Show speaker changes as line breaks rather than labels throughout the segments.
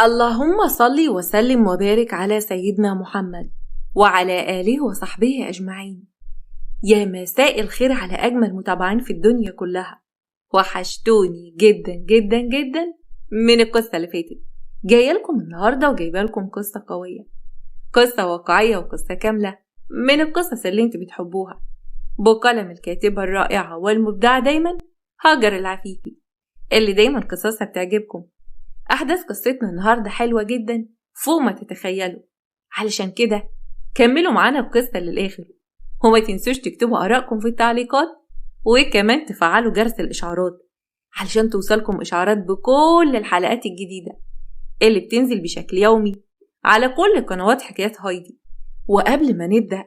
اللهم صل وسلم وبارك على سيدنا محمد وعلى آله وصحبه أجمعين. يا مساء الخير على أجمل متابعين في الدنيا كلها. وحشتوني جدا جدا جدا من القصة اللي فاتت. جاية لكم النهاردة وجايبة لكم قصة قوية، قصة واقعية وقصة كاملة من القصص اللي انت بتحبوها، بقلم الكاتبة الرائعة والمبدعة دايما هاجر العفيفي، اللي دايما قصصها بتعجبكم. أحداث قصتنا النهاردة حلوة جدا فوق ما تتخيلوا، علشان كده كملوا معانا القصة للآخر، وما تنسوش تكتبوا آرائكم في التعليقات، وكمان تفعلوا جرس الإشعارات علشان توصلكم إشعارات بكل الحلقات الجديدة اللي بتنزل بشكل يومي على كل قنوات حكايات هايدي. وقبل ما نبدأ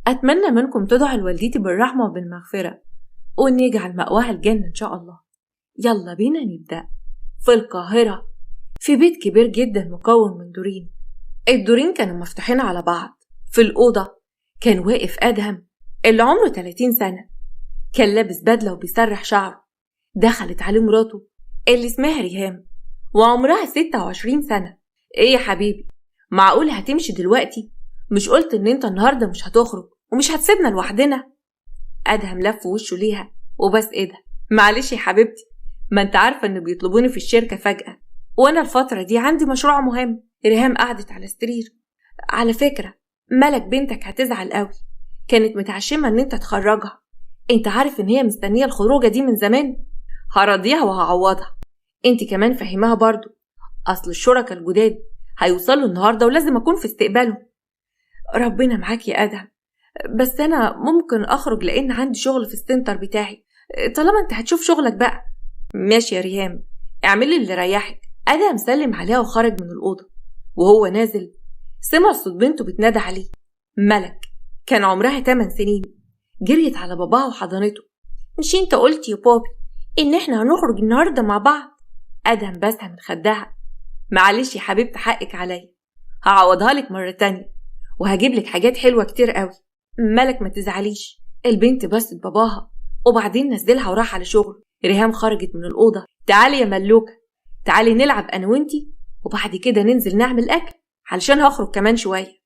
أتمنى منكم تدعوا لوالدتي بالرحمة وبالمغفرة، وإن يجعل مأواها الجنة إن شاء الله. يلا بينا نبدأ. في القاهرة، في بيت كبير جدا مكون من دورين. الدورين كانوا مفتوحين على بعض. في الأوضة كان واقف أدهم اللي عمره 30 سنة، كان لابس بدلة وبيسرح شعره. دخلت عليه مراته اللي اسمها ريهام وعمرها 26 سنة. ايه يا حبيبي، معقول هتمشي دلوقتي؟ مش قلت ان انت النهاردة مش هتخرج ومش هتسيبنا لوحدنا؟ أدهم لف وشه ليها وبس ايدها. معلش يا حبيبتي، ما انت عارفة ان بيطلبوني في الشركة فجأة، وانا الفترة دي عندي مشروع مهم. ريهام قعدت على السرير. على فكرة ملك بنتك هتزعل قوي، كانت متعشمة ان انت تخرجها. انت عارف ان هي مستنية الخروجة دي من زمان. هرضيها وهعوضها. انت كمان فهمها برضو، اصل الشركة الجداد هيوصلوا النهاردة ولازم اكون في استقبالهم. ربنا معاك يا ادهم، بس انا ممكن اخرج لان عندي شغل في السنتر بتاعي، طالما انت هتشوف شغلك بقى. ماشي يا ريهام، اعملي اللي ريحك. ادهم سلم عليها وخرج من الأوضة. وهو نازل سمع صوت بنته بتنادى عليه. ملك كان عمرها 8 سنين. جريت على باباها وحضنته. مش انت قلت يا بابي ان احنا هنخرج النهاردة مع بعض؟ ادهم بسها من خدها. معلش يا حبيبتي، حقك عليا، هعوضها لك مرة تانية وهجيب لك حاجات حلوة كتير قوي. ملك ما تزعليش. البنت بست باباها وبعدين نزلها وراح على شغل. ريهام خرجت من الأوضة. تعالي يا ملوكة، تعالي نلعب أنا وانتي، وبعد كده ننزل نعمل أكل علشان هخرج كمان شوية.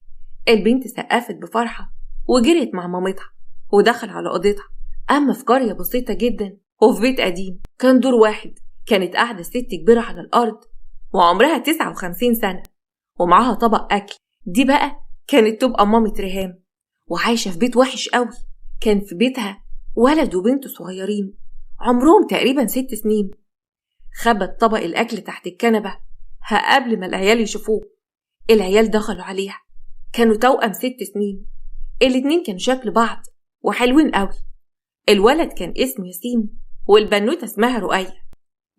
البنت سقفت بفرحة وجريت مع مامتها ودخل على أوضتها. أما في قرية بسيطة جدا وفي بيت قديم، كان دور واحد. كانت قاعدة ست كبيرة على الأرض وعمرها 59 سنة ومعاها طبق أكل. دي بقى كانت تبقى مامة ريهام، وعايشة في بيت وحش قوي. كان في بيتها ولد وبنت صغيرين عمرهم تقريبا 6 سنين. خبت طبق الأكل تحت الكنبة قبل ما العيال يشوفوه. العيال دخلوا عليها، كانوا توأم 6 سنين. الاتنين كانوا شكل بعض وحلوين قوي. الولد كان اسمه ياسين والبنوتة اسمها رؤية.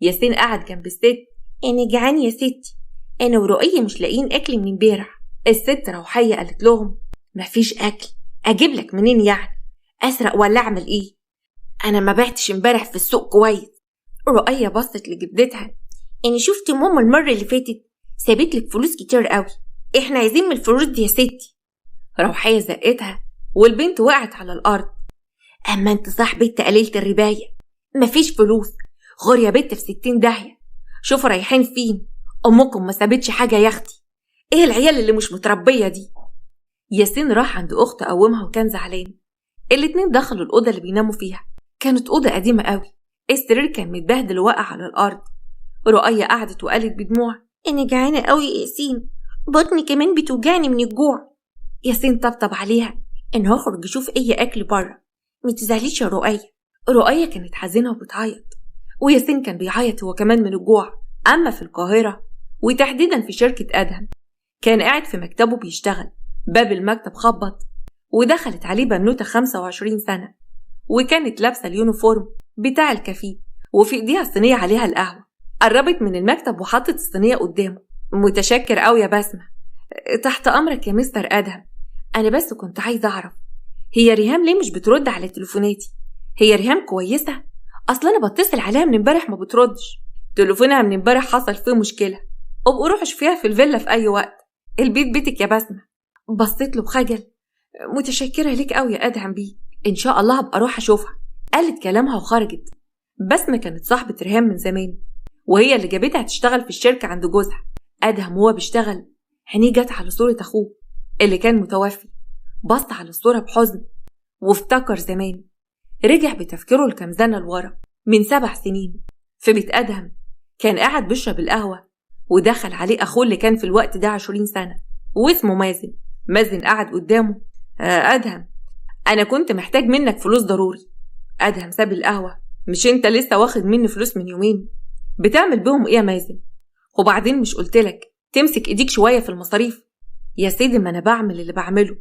ياسين قعد جنب الست. أنا جعان يا ستي، أنا ورؤية مش لاقيين أكل من امبارح. الست روحية قالت لهم مفيش أكل، أجيب لك منين يعني؟ أسرق ولا أعمل إيه؟ أنا ما بعتش امبارح في السوق كويس. رؤية بصت لجدتها. أنا شفت ماما المرة اللي فاتت سابت لك فلوس كتير قوي، إحنا عايزين من الفلوس دي يا ستي. روحية زقتها والبنت وقعت على الأرض. أما أنت صاحبة قليلة الرباية، مفيش فلوس، غور يا بنت في 60 داهية. شوفوا رايحين فين، أمكم ما سابتش حاجة يا أختي. إيه العيال اللي مش متربية دي؟ ياسين راح عند أخت قومها وكان زعلان. الاتنين دخلوا الأوضة اللي بيناموا فيها. كانت أوضة قديمة قوي، السرير كان متبهدل ووقع على الأرض. رؤية قعدت وقالت بدموع أنا جعانة قوي يا ياسين، بطني كمان بتوجعني من الجوع. ياسين طبطب عليها إن هخرج أشوف أي أكل بره، متزعليش يا رؤية. رؤية كانت حزينة وبتعيط، وياسين كان بيعيط هو كمان من الجوع. أما في القاهرة وتحديدا في شركة أدهم، كان قاعد في مكتبه بيشتغل. باب المكتب خبط ودخلت عليه بنوتة 25 سنة، وكانت لابسة اليونيفورم بتاع الكافيه وفي ايديها الصينية عليها القهوة. قربت من المكتب وحطت الصينية قدامه. متشكر قوي يا بسمة. تحت أمرك يا مستر أدهم، أنا بس كنت عايزة أعرف هي ريهام ليه مش بترد على تليفوناتي؟ هي ريهام كويسة؟ أصلا أنا بتصل عليها من امبارح ما بتردش. تليفونها من امبارح حصل فيه مشكلة، ابقوا روحوا شوفيها في الفيلا في أي وقت. البيت بيتك يا بسمة. بصيت له بخجل. متشكرة ليك قوي يا أدهم بيه، إن شاء الله هبقى أروح أشوفها. قالت كلامها وخرجت. بسمة كانت صاحبة ريهام من زمان، وهي اللي جابتها تشتغل في الشركة عند جوزها. أدهم وهو بيشتغل عينيه جت على صورة أخوه اللي كان متوفي. بص على الصورة بحزن وافتكر زمان. رجع بتفكيره لكام سنة لورا من 7 سنين في بيت أدهم. كان قاعد بيشرب القهوة ودخل عليه أخوه اللي كان في الوقت ده 20 سنة واسمه مازن. مازن قعد قدامه. أدهم، أنا كنت محتاج منك فلوس ضروري. أدهم ساب القهوة. مش أنت لسه واخد مني فلوس من يومين؟ بتعمل بهم إيه يا مازن؟ وبعدين مش قلتلك تمسك إيديك شوية في المصاريف؟ يا سيدي ما أنا بعمل اللي بعمله.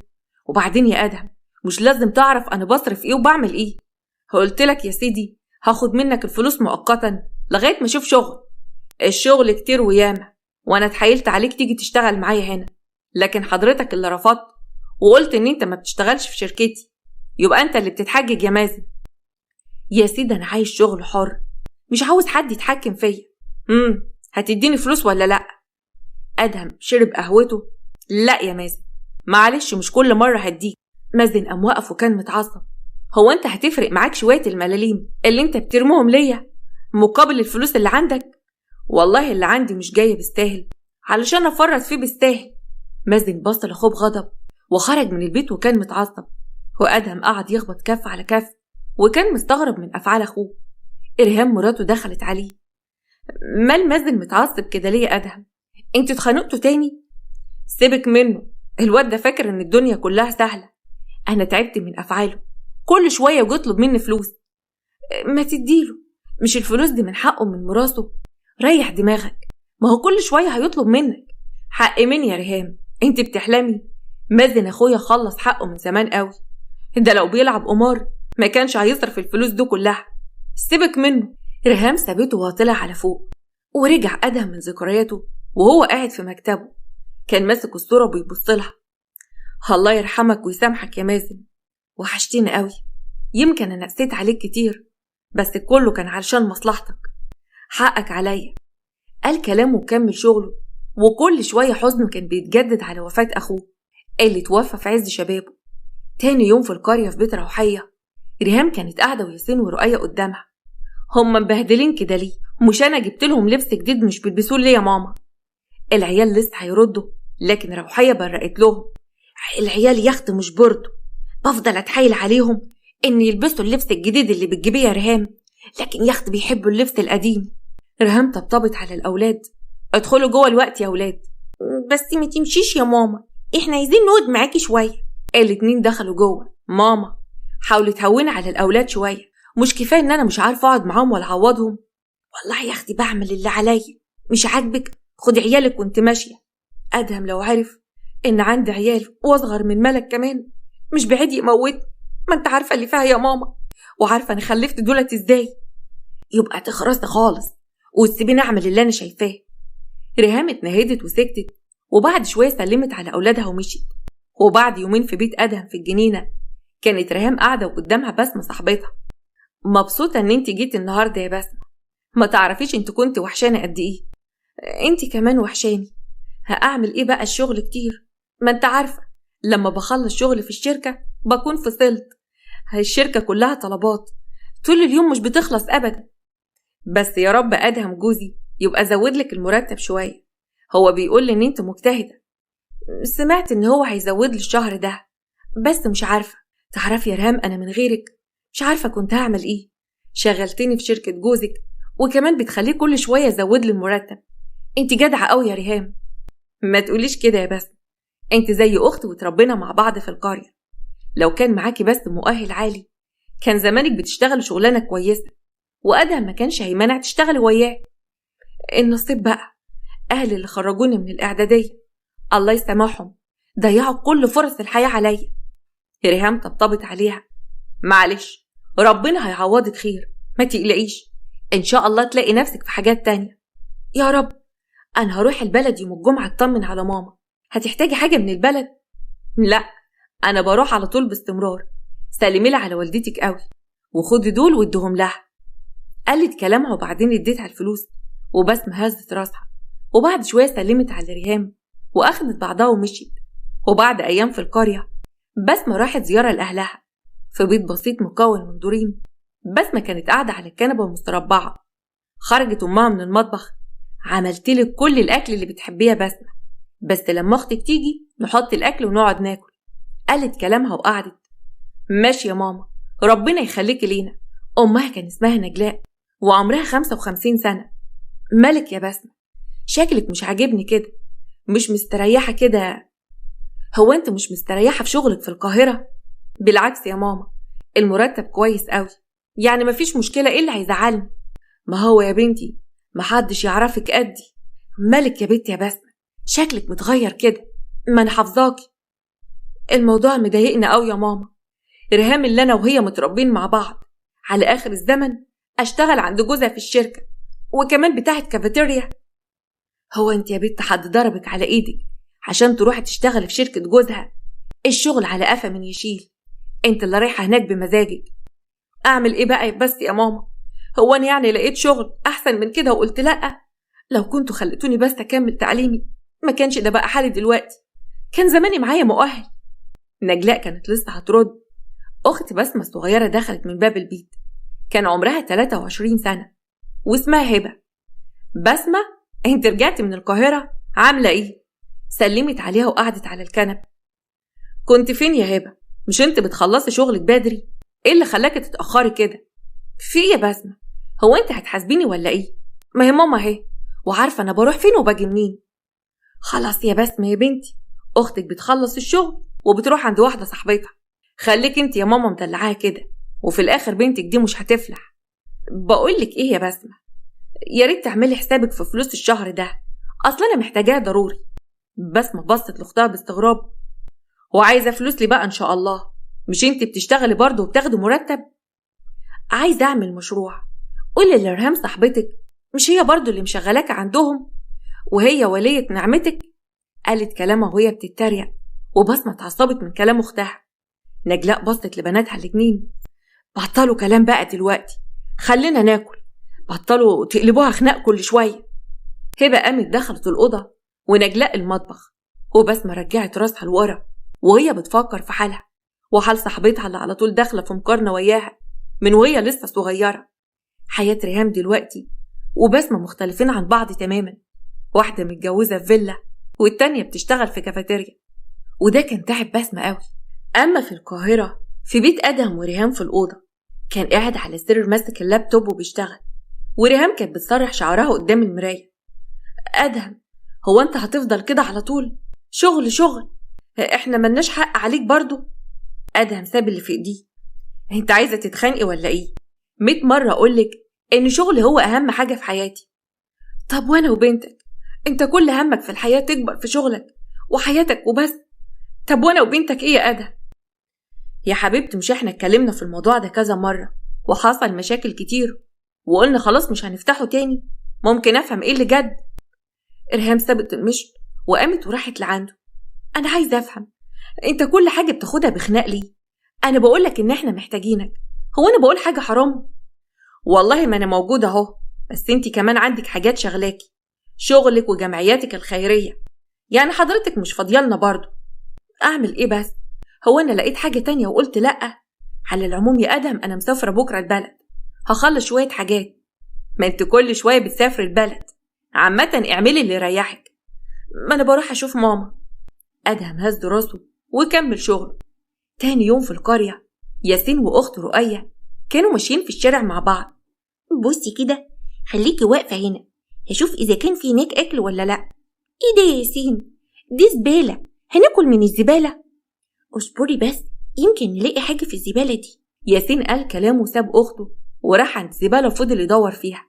وبعدين يا أدهم مش لازم تعرف أنا بصرف إيه وبعمل إيه. قلتلك يا سيدي هاخد منك الفلوس مؤقتا لغاية ما أشوف شغل. الشغل كتير وياما وأنا اتحايلت عليك تيجي تشتغل معايا هنا، لكن حضرتك اللي رفضت وقلت إن أنت ما بتشتغلش في شركتي. يبقى أنت اللي بتتحجج يا مازن. يا سيدي أنا عايز شغل حر، مش عاوز حد يتحكم فيا. هتديني فلوس ولا لأ؟ أدهم شرب قهوته. لأ يا مازن، معلش مش كل مرة هديك. مازن قام وقف وكان متعصب. هو أنت هتفرق معاك شوية الملاليم اللي أنت بترموهم ليا مقابل الفلوس اللي عندك؟ والله اللي عندي مش جاية بستاهل علشان أفرط فيه بستاهل. مازن بص لأخوه بغضب وخرج من البيت وكان متعصب. وأدهم قعد يخبط كف على كف وكان مستغرب من أفعال أخوه. إرهام مراته دخلت عليه. مال مازن متعصب كده ليه يا أدهم؟ أنت اتخانقتوا تاني؟ سيبك منه، الواد ده فاكر إن الدنيا كلها سهلة. أنا تعبت من أفعاله، كل شوية ويطلب مني فلوس. ما تديله، مش الفلوس دي من حقه من مراسه؟ ريح دماغك، ما هو كل شوية هيطلب منك. حق مين يا ريهام؟ أنت بتحلمي؟ مازن أخويا خلص حقه من زمان قوي. ده لو بيلعب قمار ما كانش هيصرف الفلوس دي كلها. سيبك منه. ريهام سابته وطلع على فوق ورجع أدهم من ذكرياته وهو قاعد في مكتبه. كان ماسك الصورة وبيبص لها. الله يرحمك ويسامحك يا مازن، وحشتيني قوي. يمكن أنا قسيت عليك كتير بس كله كان علشان مصلحتك. حقك عليا. قال كلامه وكمل شغله. وكل شوية حزنه كان بيتجدد على وفاة أخوه اللي توفى في عز شبابه. تاني يوم في القرية في بيت روحية، ريهام كانت قاعدة وياسين ورؤية قدامها. هما مبهدلين كده ليه؟ مش أنا جبت لهم لبس جديد مش بيلبسوه ليه يا ماما؟ العيال لسه هيردوا، لكن روحية برقت لهم. العيال يا اختي مش برضو، بفضل اتحايل عليهم ان يلبسوا اللبس الجديد اللي بتجيبيه يا ريهام، لكن يا اختي بيحبوا اللبس القديم. ريهام طبطبت على الاولاد. ادخلوا جوه الوقت يا اولاد. بس ما تمشيش يا ماما، احنا عايزين نقعد معاكي شويه. الاتنين دخلوا جوه. ماما حاولي تهوني على الاولاد شويه، مش كفايه ان انا مش عارفه اقعد معاهم ولا اعوضهم؟ والله يا اختي بعمل اللي عليا، مش عاجبك خدي عيالك وانت ماشيه. ادهم لو عرف ان عندي عيال واصغر من ملك كمان مش بعيد يموتني. ما انت عارفه اللي فيها يا ماما، وعارفه انا خلفت دولت ازاي. يبقى تخرسي خالص وتسيبيني اعمل اللي انا شايفاه. ريهام اتنهدت وسكتت، وبعد شويه سلمت على اولادها ومشيت. وبعد يومين في بيت ادهم في الجنينه كانت ريهام قاعده وقدامها بسمه صاحبتها. مبسوطه ان انت جيتي النهارده يا بسمه، ما تعرفيش انت كنت وحشانه قد ايه. انت كمان وحشاني. هاعمل ايه بقى؟ الشغل كتير، ما انت عارفه لما بخلص شغل في الشركه بكون فصلت. الشركه كلها طلبات طول اليوم مش بتخلص ابدا. بس يا رب ادهم جوزي يبقى زود لك المرتب شويه، هو بيقول لي ان انت مجتهده. سمعت ان هو هيزود لي الشهر ده، بس مش عارفه. تعرفي يا ريهام انا من غيرك مش عارفه كنت هعمل ايه. شغلتني في شركه جوزك وكمان بتخليه كل شويه يزود لي المرتب. انت جدعه قوي يا ريهام. ما تقوليش كده يا بس، انت زي اختي وتربينا مع بعض في القريه. لو كان معاكي بس مؤهل عالي كان زمانك بتشتغل شغلانه كويسه، وادهم ما كانش هيمنع تشتغل وياه. النصيب بقى، اهلي اللي خرجوني من الاعداديه الله يسامحهم ضيعوا كل فرص الحياه عليا. ريهام طبطبت عليها. معلش ربنا هيعوضك خير، ما تقلقيش، ان شاء الله تلاقي نفسك في حاجات تانية. يا رب. انا هروح البلد يوم الجمعه اطمن على ماما. هتحتاجي حاجه من البلد؟ لا، انا بروح على طول باستمرار. سلميلي على والدتك قوي وخدي دول وادهم لها. قالت كلامها وبعدين اديتها الفلوس، وبسمة هزت راسها. وبعد شويه سلمت على ريهام واخدت بعضها ومشيت. وبعد ايام في القريه بسمة راحت زياره لاهلها في بيت بسيط مكون من دورين. بسمة كانت قاعده على الكنبه ومستربعه. خرجت امها من المطبخ عملتلك كل الأكل اللي بتحبيه يا بسمة، بس لما أختك تيجي نحط الأكل ونقعد ناكل. قالت كلامها وقعدت. ماشي يا ماما، ربنا يخليك لينا. أمها كان اسمها نجلاء وعمرها 55 سنة. مالك يا بسمة؟ شكلك مش عاجبني كده، مش مستريحة كده. هو أنت مش مستريحة في شغلك في القاهرة؟ بالعكس يا ماما، المرتب كويس قوي، يعني مفيش مشكلة. إيه اللي هيزعلني؟ ما هو يا بنتي محدش يعرفك قدي. مالك يا بنتي يا بسمة؟ شكلك متغير كده، ما أنا حافظاكي. الموضوع مضايقنا قوي يا ماما. ريهام اللي أنا وهي متربين مع بعض، على آخر الزمن أشتغل عند جوزها في الشركة، وكمان بتاعة كافيتيريا. هو أنت يا بنت حد ضربك على إيدك عشان تروحي تشتغلي في شركة جوزها؟ الشغل على قفا من يشيل، أنت اللي رايحة هناك بمزاجك. أعمل إيه بقى بس يا ماما؟ هو أنا يعني لقيت شغل أحسن من كده وقلت لأ؟ لو كنتوا خلتوني بس أكمل تعليمي ما كانش ده بقى حالي دلوقتي، كان زماني معايا مؤهل. نجلاء كانت لسه هترد، أخت بسمة الصغيرة دخلت من باب البيت. كان عمرها 23 سنة واسمها هبة. بسمة، أنت رجعتي من القاهرة، عاملة إيه؟ سلمت عليها وقعدت على الكنبة. كنت فين يا هبة؟ مش أنت بتخلصي شغلك بدري؟ إيه اللي خلاكي تتأخري كده؟ في إيه يا بسمة؟ هو أنت هتحاسبيني ولا إيه؟ ما هي ماما أهي وعارفة أنا بروح فين وباجي منين. خلاص يا بسمة يا بنتي، أختك بتخلص الشغل وبتروح عند واحدة صاحبتها. خليك أنت يا ماما مدلعاها كده، وفي الآخر بنتك دي مش هتفلح. بقولك إيه يا بسمة، يا ريت تعملي حسابك في فلوس الشهر ده، أصلا أنا محتاجاها ضروري. بسمة بصت لأختها باستغراب. وعايزة فلوس لي بقى إن شاء الله؟ مش أنت بتشتغلي برضه وبتاخدي مرتب؟ عايزة أعمل مشروع. قولي لريهام صاحبتك، مش هي برضه اللي مشغلاك عندهم وهي ولية نعمتك؟ قالت كلامها وهي بتتريق، وبسمة اتعصبت من كلام أختها. نجلاء بصت لبناتها الاتنين. بطلوا كلام بقى دلوقتي، خلينا ناكل، بطلوا تقلبوها خناق كل شوية. هبة قامت دخلت الأوضة ونجلاء المطبخ، وبسمة رجعت راسها لورا وهي بتفكر في حالها وحال صاحبتها اللي على طول داخلة في مقارنة وياها من وهي لسه صغيرة. حياة ريهام دلوقتي وبسمة مختلفين عن بعض تماما، واحدة متجوزة في فيلا والتانية بتشتغل في كافيتيريا، وده كان تعب بسمة قوي. أما في القاهرة في بيت أدهم وريهام في الأوضة، كان قاعد على السرير ماسك اللابتوب وبيشتغل، وريهام كانت بتسرح شعرها قدام المراية. أدهم، هو أنت هتفضل كده على طول؟ شغل شغل، إحنا ملناش حق عليك برضو. أدهم ساب اللي في إيديه. أنت عايزة تتخانقي ولا إيه؟ 100 مرة أقولك إن شغلي هو أهم حاجة في حياتي. طب وأنا وبنتك؟ أنت كل همك في الحياة تكبر في شغلك وحياتك وبس. طب وأنا وبنتك إيه يا أدهم؟ يا حبيبتي مش إحنا اتكلمنا في الموضوع ده كذا مرة وحصل مشاكل كتير وقلنا خلاص مش هنفتحه تاني؟ ممكن أفهم إيه اللي جد؟ إرهام سابت المشط وقامت وراحت لعنده. أنا عايزة أفهم، أنت كل حاجة بتاخدها بخناق ليه؟ أنا بقولك إن إحنا محتاجينك، هو أنا بقول حاجة حرام؟ والله ما أنا موجودة أهو، بس أنت كمان عندك حاجات شغلاكي، شغلك وجمعياتك الخيرية، يعني حضرتك مش فاضيالنا برضو. أعمل إيه بس؟ هو أنا لقيت حاجة تانية وقلت لأ؟ على العموم يا أدهم أنا مسافرة بكرة البلد، هخلص شوية حاجات. ما أنت كل شوية بتسافر البلد، عامة اعملي اللي يريحك. ما أنا بروح أشوف ماما. أدهم هز راسه وكمل شغله. تاني يوم في القرية، ياسين وأخته رؤية كانوا ماشيين في الشارع مع بعض.
بصي كده، خليكي واقفة هنا هشوف إذا كان في هناك أكل ولا لأ. إيه ده يا ياسين؟ دي زبالة، هناكل من الزبالة؟ اصبري بس، يمكن نلاقي حاجة في الزبالة دي.
ياسين قال كلامه وساب أخته وراح عند الزبالة وفضل يدور فيها.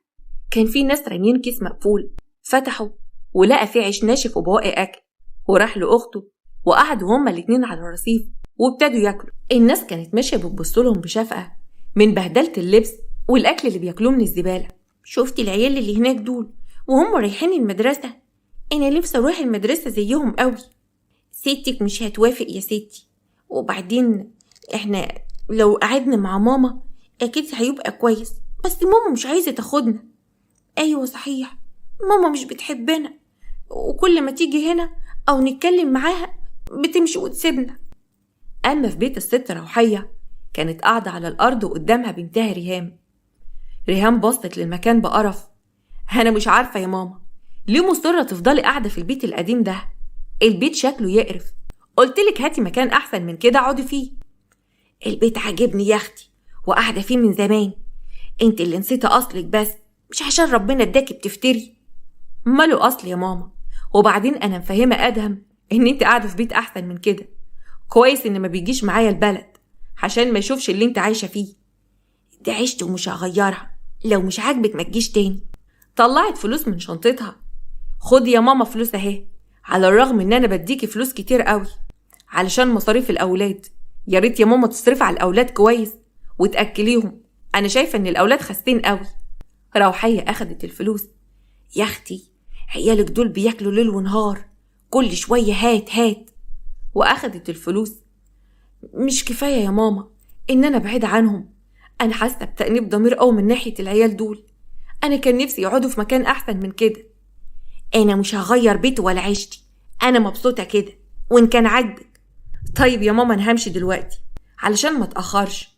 كان في ناس رامين كيس مقفول، فتحوا ولقى فيه عيش ناشف وبواقي أكل، وراح لأخته وقعدوا هما الاتنين على الرصيف وابتدوا ياكلوا. الناس كانت ماشية بتبصلهم بشفقة من بهدلة اللبس والأكل اللي بياكلوه من الزبالة.
شفتي العيال اللي هناك دول وهم رايحين المدرسة؟ أنا نفسي أروح المدرسة زيهم قوي. ستك مش هتوافق يا ستي، وبعدين إحنا لو قعدنا مع ماما أكيد هيبقى كويس، بس ماما مش عايزة تاخدنا. أيوة صحيح، ماما مش بتحبنا، وكل ما تيجي هنا أو نتكلم معاها بتمشي وتسيبنا.
أما في بيت الست روحية كانت قاعدة على الأرض وقدامها بنتها ريهام. ريهام بصت للمكان بقرف. أنا مش عارفة يا ماما، ليه مصرة تفضلي قاعدة في البيت القديم ده؟ البيت شكله يقرف. قلتلك هاتي مكان أحسن من كده اقعدي فيه.
البيت عاجبني يا أختي وقاعدة فيه من زمان. انت اللي نسيتي أصلك بس، مش عشان ربنا اداكي بتفتري.
ماله أصل يا ماما؟ وبعدين أنا مفهمة أدهم إن انت قاعدة في بيت أحسن من كده. كويس إن ما بيجيش معايا البلد عشان ما يشوفش اللي انت عايشة فيه.
دي عشت ومش هغيرها، لو مش عاجبك ما تجيش تاني.
طلعت فلوس من شنطتها. خدي يا ماما فلوس اهي، على الرغم ان انا بديكي فلوس كتير قوي علشان مصاريف الاولاد. يا ريت يا ماما تصرفي على الاولاد كويس وتاكليهم، انا شايفه ان الاولاد خاسين قوي. روحيه اخدت الفلوس.
يا اختي عيالك دول بياكلوا ليل ونهار، كل شويه هات هات.
واخدت الفلوس. مش كفايه يا ماما ان انا بعيد عنهم؟ انا حاسه بتأنيب ضمير قوي من ناحيه العيال دول. انا كان نفسي يقعدوا في مكان احسن من كده.
انا مش هغير بيتي ولا عيشتي، انا مبسوطه كده وان كان عاجبك.
طيب يا ماما انا همشي دلوقتي علشان ما اتاخرش.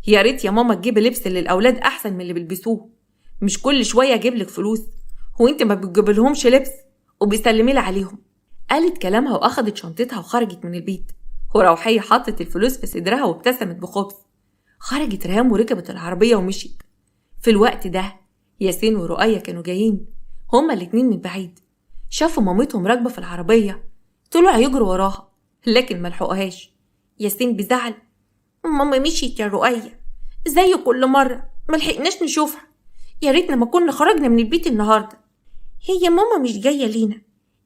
يا ريت يا ماما تجيبي لبس للاولاد احسن من اللي بيلبسوه، مش كل شويه اجيب لك فلوس هو انت ما بتجيبلهمش لبس وبيسلمي لي عليهم. قالت كلامها واخدت شنطتها وخرجت من البيت. وروحيه حطت الفلوس في صدرها وابتسمت بخبث. خرجت ريهام وركبت العربيه ومشيت. في الوقت ده ياسين ورؤية كانوا جايين، هما الاتنين من بعيد. شافوا مامتهم راكبة في العربية، طلعوا يجروا وراها لكن ملحقوهاش.
ياسين بزعل: ماما مشيت يا رؤية زي كل مرة، ملحقناش نشوفها. يا ريتنا ما كنا خرجنا من البيت النهاردة. هي ماما مش جاية لينا،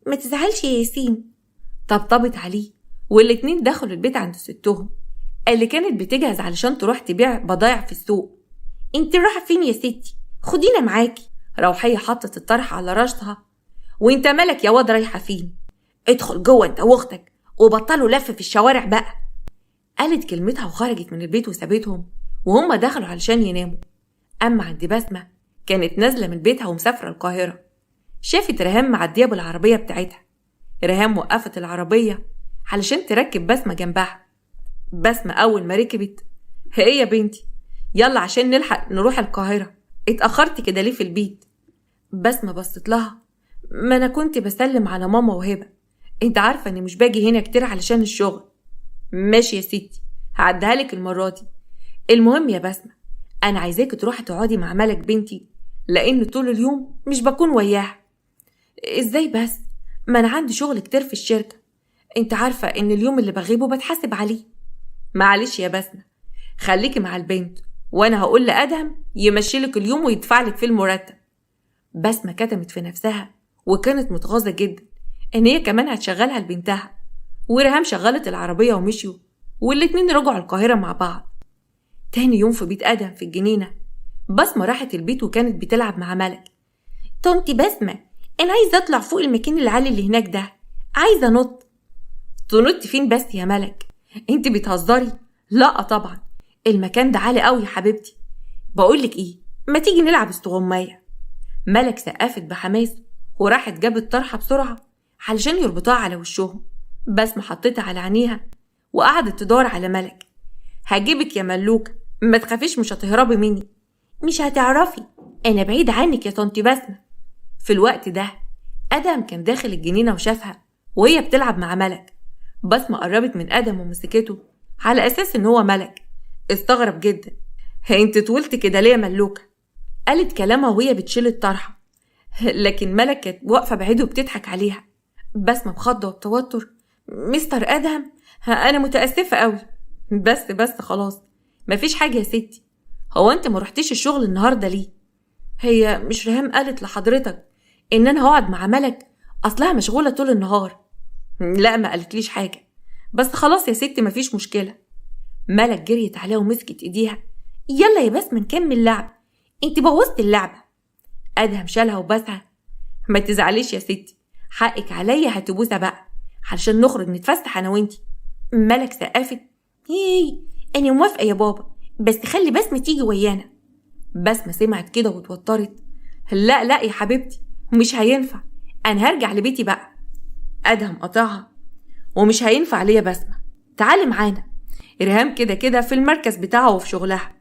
ما تزعلش يا ياسين.
طبطبت عليه والاتنين دخلوا البيت عند ستهم اللي كانت بتجهز علشان تروح تبيع بضايع في السوق.
انت رايحة فين يا ستي؟ خدينا معاكي.
روحية حطت الطرح على راسها. وانت مالك يا واد رايحة فين؟
ادخل جوه انت واختك وبطلوا لف في الشوارع بقى.
قالت كلمتها وخرجت من البيت وسابتهم وهم دخلوا علشان يناموا. اما عند بسمة كانت نازلة من بيتها ومسافرة القاهرة. شافت ريهام معدية بالعربية بتاعتها. ريهام وقفت العربية علشان تركب بسمة جنبها. بسمة اول ما ركبت: ايه يا بنتي، يلا عشان نلحق نروح القاهرة، اتأخرت كده ليه في البيت؟ بسمة بصت لها: ما انا كنت بسلم على ماما وهبة، انت عارفة اني مش باجي هنا كتير علشان الشغل. ماشي يا ستي، هعديها لك المرة دي. المهم يا بسمة، انا عايزاكي تروحي تقعدي مع ملك بنتي لان طول اليوم مش بكون وياها. ازاي بس؟ ما انا عندي شغل كتير في الشركة، انت عارفة ان اليوم اللي بغيبه بتحاسب عليه. معلش يا بسمة، خليكي مع البنت وانا هقول لأدهم يمشيلك اليوم ويدفعلك فيه المرتب. بسمة كتمت في نفسها وكانت متغاظة جدا ان هي كمان هتشغلها لبنتها. وريهام شغلت العربية ومشيوا والاتنين رجعوا القاهرة مع بعض. تاني يوم في بيت أدهم في الجنينة، بسمة راحت البيت وكانت بتلعب مع ملك.
طنطي بسمة، انا عايزة اطلع فوق المكان العالي اللي هناك ده، عايزة انط.
تنط فين بس يا ملك؟ انت بتهزري؟ لا طبعا، المكان ده عالي قوي يا حبيبتي. بقولك ايه، ما تيجي نلعب استغماية. ملك سقفت بحماس وراحت جابت طرحة بسرعة علشان يربطوها على وشهم. بسمة حطيتها على عينيها وقعدت تدور على ملك. هجيبك يا ملوكة، ما تخافيش مش هتهربي مني.
مش هتعرفي، انا بعيد عنك يا طنطي بسمة.
في الوقت ده أدهم كان داخل الجنينة وشافها وهي بتلعب مع ملك. بسمة قربت من أدهم ومسكته على أساس إن هو ملك. استغرب جدا. انت طولت كده ليه يا ملوكة؟ قالت كلامها وهي بتشيل الطرحة، لكن ملك كانت واقفة بعيد وبتضحك عليها. بسمة بخضة وبتوتر: مستر أدهم، أنا متأسفة قوي. بس خلاص، مفيش حاجة يا ستي. هو أنت ما رحتيش الشغل النهاردة ليه؟ هي مش ريهام قالت لحضرتك إن أنا هقعد مع ملك؟ أصلها مشغولة طول النهار. لا ما قالتليش حاجة، بس خلاص يا ستي مفيش مشكلة. ملك جريت عليها ومسكت إيديها:
يلا يا بسمة نكمل لعب، انت بوظت اللعبة.
أدهم شالها وبسها: ما تزعليش يا ستي، حقك عليا، هتبوسها بقى علشان نخرج نتفسح أنا وانتي.
ملك سقفت: هي أنا موافقة يا بابا، بس خلي بسمة تيجي ويانا.
بسمة سمعت كده وتوترت: لا يا حبيبتي، مش هينفع، أنا هرجع لبيتي بقى. أدهم قطعها: ومش هينفع ليا بسمة، تعالي معانا، ريهام كده في المركز بتاعها وفي شغلها،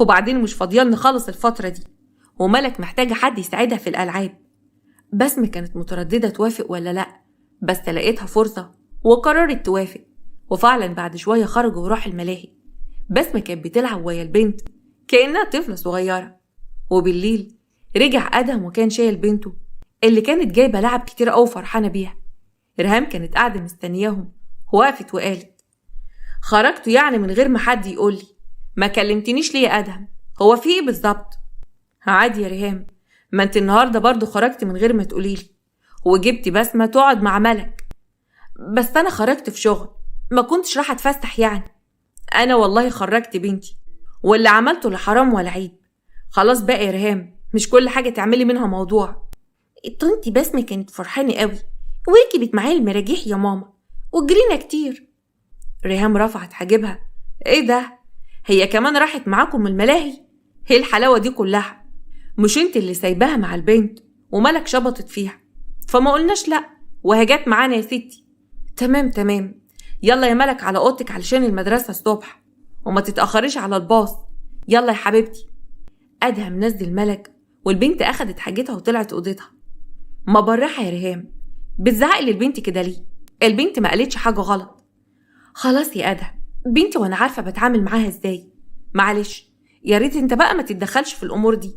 وبعدين مش فاضيالنا خالص الفترة دي، وملك محتاجة حد يساعدها في الألعاب. بسمة كانت مترددة توافق ولا لأ، بس لقيتها فرصة وقررت توافق. وفعلا بعد شوية خرجوا وراح الملاهي. بسمة كانت بتلعب ويا البنت كأنها طفلة صغيرة. وبالليل رجع أدهم وكان شايل بنته اللي كانت جايبة لعب كتير أوي فرحانة بيها. ريهام كانت قاعدة مستنياهم، وقفت وقالت: خرجتوا يعني من غير ما حد يقولي؟ ما كلمتنيش ليه يا أدهم؟ هو في ايه بالظبط؟ عادي يا ريهام، ما انت النهاردة برضو خرجت من غير ما تقوليلي، وجبتي بسمة تقعد مع ملك. بس أنا خرجت في شغل، ما كنتش راح أتفسح يعني. أنا والله خرجت بنتي، واللي عملته لا حرام ولا عيب. خلاص بقى يا ريهام، مش كل حاجة تعملي منها موضوع.
طنطي بسمة كانت فرحانة قوي وركبت معايا المراجيح يا ماما وجرينا كتير.
ريهام رفعت حاجبها: ايه ده؟ هي كمان راحت معاكم الملاهي؟ ايه الحلاوة دي كلها؟ مش انت اللي سايباها مع البنت وملك شبطت فيها، فما قلناش لأ وهجت معانا يا ستي. تمام، يلا يا ملك على اوضتك علشان المدرسة الصبح، وما تتأخريش على الباص. يلا يا حبيبتي. أدهم نزل ملك والبنت أخدت حاجتها وطلعت أوضتها. ما براحة يا ريهام، بتزعقي للبنت كده ليه؟ البنت ما قالتش حاجة غلط. خلاص يا أدهم، بنتي وانا عارفة بتعامل معاها ازاي. معلش يا ريت انت بقى ما تتدخلش في الأمور دي.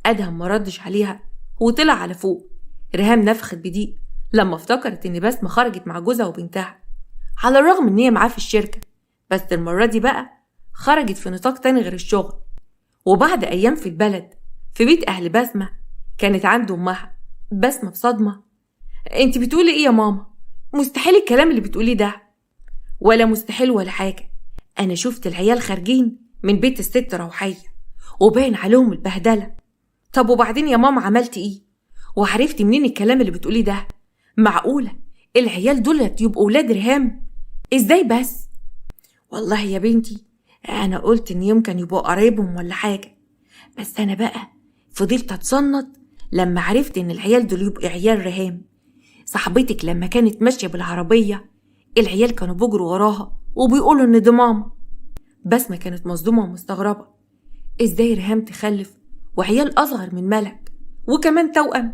أدهم ما ردش عليها وطلع على فوق. ريهام نفخت بضيق لما افتكرت ان بسمة خرجت مع جوزها وبنتها، على الرغم ان هي معاه في الشركة، بس المرة دي بقى خرجت في نطاق تاني غير الشغل. وبعد أيام في البلد في بيت أهل بسمة كانت عند أمها. بسمة بصدمة: انت بتقولي ايه يا ماما؟ مستحيل الكلام اللي بتقوليه ده. ولا مستحيل ولا حاجة، أنا شفت العيال خارجين من بيت الست روحية وباين عليهم البهدلة. طب وبعدين يا ماما عملت ايه؟ وعرفتي منين الكلام اللي بتقوليه ده؟ معقولة العيال دول يبقوا ولاد ريهام؟ ازاي بس؟ والله يا بنتي أنا قلت إن يمكن يبقوا قرايبهم ولا حاجة، بس أنا بقى فضلت أتصنت لما عرفت إن العيال دول يبقوا عيال ريهام. صاحبتك لما كانت ماشية بالعربية العيال كانوا بيجروا وراها وبيقولوا إن دي ماما. بسمة كانت مصدومة ومستغربة، إزاي ريهام تخلف وعيال أصغر من ملك وكمان توأم؟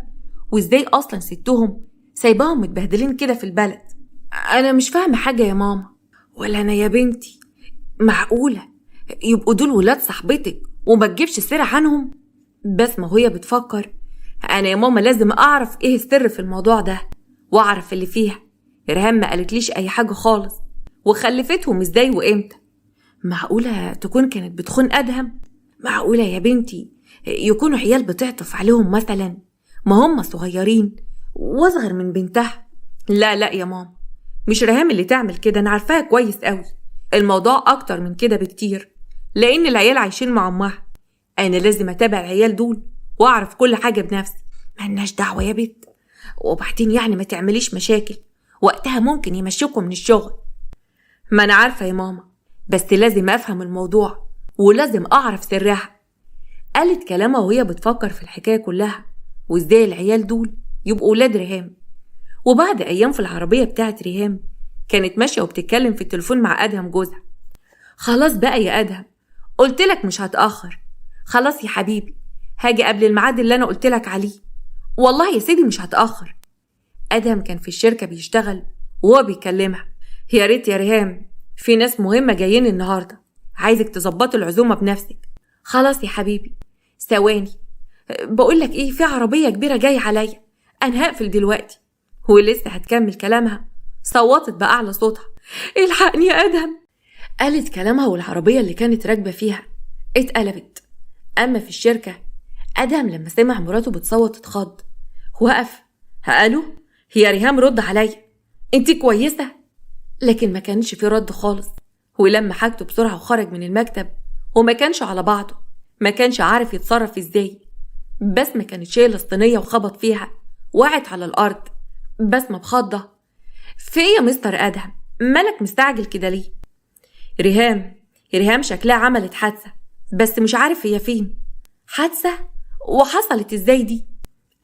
وإزاي أصلا ستهم سايباهم متبهدلين كده في البلد؟ أنا مش فاهمة حاجة يا ماما. ولا أنا يا بنتي. معقولة يبقوا دول ولاد صاحبتك وما تجيبش سيرة عنهم؟ بسمة وهي بتفكر: أنا يا ماما لازم أعرف إيه السر في الموضوع ده وأعرف اللي فيها. ريهام ما قالتليش أي حاجة خالص، وخلفتهم إزاي وإمتى؟ معقولة تكون كانت بتخون أدهم؟ معقولة يا بنتي يكونوا عيال بتعطف عليهم مثلا، ما هم صغيرين واصغر من بنتها؟ لا يا ماما، مش ريهام اللي تعمل كده، أنا عارفاها كويس قوي. الموضوع أكتر من كده بكتير، لأن العيال عايشين مع أمها. أنا لازم أتابع العيال دول وأعرف كل حاجة بنفسي. ملناش دعوة يا بنت، وبعدين يعني ما تعمليش مشاكل، وقتها ممكن يمشيكم من الشغل. ما أنا عارفة يا ماما، بس لازم أفهم الموضوع ولازم أعرف سرها. قالت كلامها وهي بتفكر في الحكاية كلها وإزاي العيال دول يبقوا ولاد ريهام. وبعد أيام في العربية بتاعت ريهام كانت ماشية وبتتكلم في التليفون مع أدهم جوزها. خلاص بقى يا أدهم، قلتلك مش هتأخر. خلاص يا حبيبي، هاجي قبل الميعاد اللي أنا قلتلك عليه. والله يا سيدي مش هتأخر. أدهم كان في الشركة بيشتغل وهو بيكلمها: يا ريت يا ريهام، في ناس مهمة جايين النهاردة، عايزك تظبط العزومة بنفسك. خلاص يا حبيبي، ثواني، بقولك ايه، في عربية كبيرة جاية عليا، أنا هقفل دلوقتي. ولسه هتكمل كلامها صوتت بأعلى صوتها: الحقني يا أدهم. قالت كلامها والعربية اللي كانت راكبة فيها اتقلبت. أما في الشركة أدهم لما سمع مراته بتصوت اتخض، وقف: ألو، هي ريهام، رد عليا، انتي كويسة؟ لكن ما كانش في رد خالص. ولما حاجته بسرعة وخرج من المكتب وما كانش على بعضه، ما كانش عارف يتصرف ازاي. بسمة كانت شايلة الصينية وخبط فيها، وقعت على الأرض. بسمة بخضة: في ايه يا مستر أدهم؟ مالك مستعجل كده ليه؟ ريهام شكلها عملت حادثة، بس مش عارف هي فين. حادثة؟ وحصلت ازاي دي؟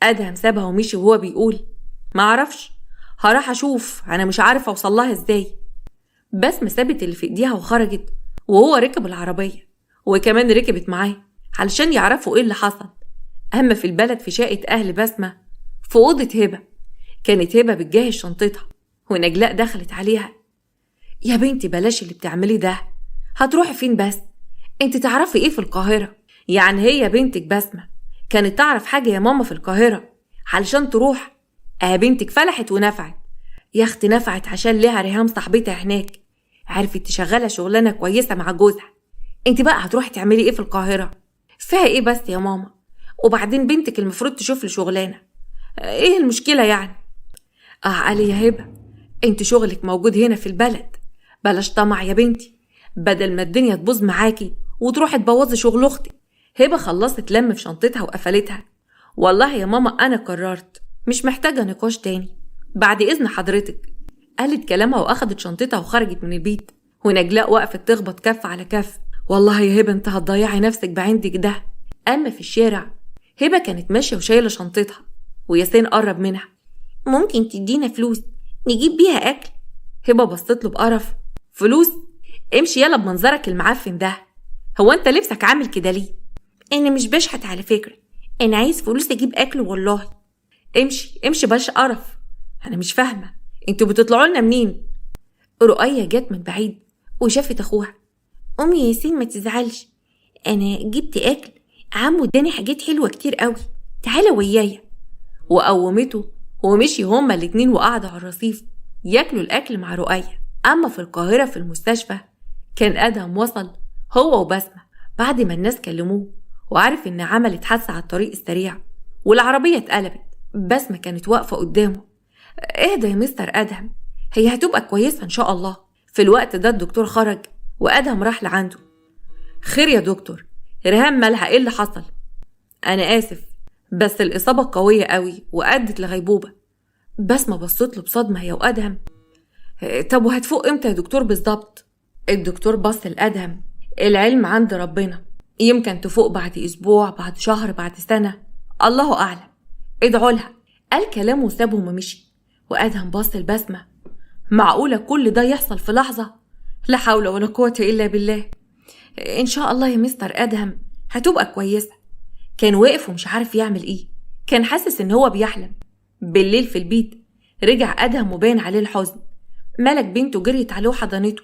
أدهم سابها ومشي وهو بيقول: ما عرفش، هروح أشوف، أنا مش عارف أوصلها ازاي. بسمة سابت اللي في ايديها وخرجت، وهو ركب العربية وكمان ركبت معاه علشان يعرفوا ايه اللي حصل. أما في البلد في شقة أهل بسمة في أوضة هبة. كانت هبة بتجهز شنطتها ونجلاء دخلت عليها. يا بنتي بلاش اللي بتعملي ده، هتروحي فين بس؟ انت تعرفي ايه في القاهرة؟ يعني هي بنتك بسمة كانت تعرف حاجة يا ماما في القاهرة علشان تروح؟ بنتك فلحت ونفعت. يا اختي نفعت عشان ليها ريهام صاحبتها هناك، عرفت تشغلها شغلانة كويسة مع جوزها. انت بقى هتروحي تعملي ايه في القاهرة؟ فيها ايه بس يا ماما؟ وبعدين بنتك المفروض تشوف لي شغلانة، ايه المشكلة يعني؟ علي يا هبة، انت شغلك موجود هنا في البلد، بلاش طمع يا بنتي، بدل ما الدنيا تبوظ معاكي وتروحي تبوظي شغل اختي. هبة خلصت لم في شنطتها وقفلتها. والله يا ماما انا قررت، مش محتاجة نقاش تاني، بعد اذن حضرتك. قالت كلامها واخدت شنطتها وخرجت من البيت، ونجلاء وقفت تخبط كف على كف. والله يا هبة انت هتضيعي نفسك بعندك ده. اما في الشارع هبة كانت ماشية وشايلة شنطتها، وياسين قرب منها.
ممكن تدينا فلوس نجيب بيها أكل؟
هبة بصت له بقرف. فلوس؟ امشي يلا بمنظرك المعفن ده، هو انت لبسك عامل كده ليه؟
أنا مش بشحت على فكرة، أنا عايز فلوس أجيب أكل والله.
امشي امشي بلاش قرف. انا مش فاهمة انتوا بتطلعوا لنا منين؟ رؤية جت من بعيد وشافت اخوها.
أمي يا ياسين ما تزعلش، أنا جبت أكل، عمو اداني حاجات حلوة كتير قوي، تعالى ويايا.
وقومته ومشي هما الاتنين وقعدوا على الرصيف ياكلوا الأكل مع رؤية. أما في القاهرة في المستشفى كان أدهم وصل هو وبسمة بعد ما الناس كلموه، وعارف إن عملت حادثة على الطريق السريع والعربية اتقلبت. بسمة كانت واقفة قدامه. اهدى يا مستر أدهم، هي هتبقى كويسة إن شاء الله. في الوقت ده الدكتور خرج وأدهم راح لعنده. خير يا دكتور، ريهام مالها، ايه اللي حصل؟ أنا آسف بس الإصابة قوية قوي وأدت لغيبوبة. بسمة بصت له بصدمة هي وأدهم. طب وهتفوق امتى يا دكتور بالظبط؟ الدكتور بص لأدهم. العلم عند ربنا، يمكن تفوق بعد أسبوع، بعد شهر، بعد سنة، الله أعلم. ادعوا لها. قال كلامه وسابهم ومشي. وأدهم بص لبسمة. معقولة كل ده يحصل في لحظة؟ لا حول ولا قوة إلا بالله. إن شاء الله يا مستر أدهم هتبقى كويسة. كان واقف ومش عارف يعمل إيه، كان حاسس إن هو بيحلم. بالليل في البيت رجع أدهم وبان عليه الحزن. ملك بنته جريت عليه وحضنته.